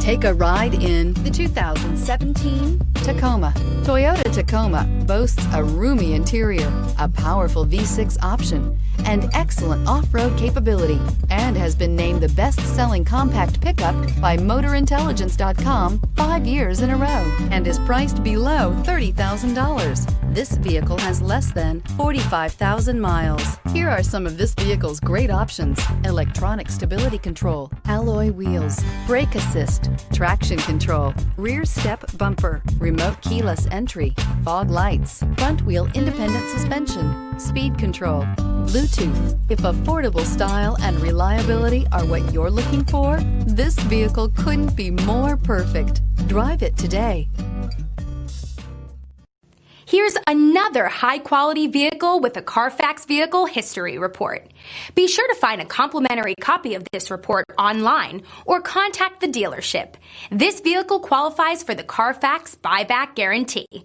Take a ride in the 2017 Tacoma. Toyota Tacoma boasts a roomy interior, a powerful V6 option, and excellent off-road capability, and has been named the best-selling compact pickup by MotorIntelligence.com 5 years in a row, and is priced below $30,000. This vehicle has less than 45,000 miles. Here are some of this vehicle's great options: electronic stability control, alloy wheels, brake assist, traction control, rear step bumper, remote keyless entry, fog lights, front wheel independent suspension, speed control, Bluetooth. If affordable style and reliability are what you're looking for, this vehicle couldn't be more perfect. Drive it today. Here's another high-quality vehicle with a Carfax Vehicle History Report. Be sure to find a complimentary copy of this report online or contact the dealership. This vehicle qualifies for the Carfax Buyback Guarantee.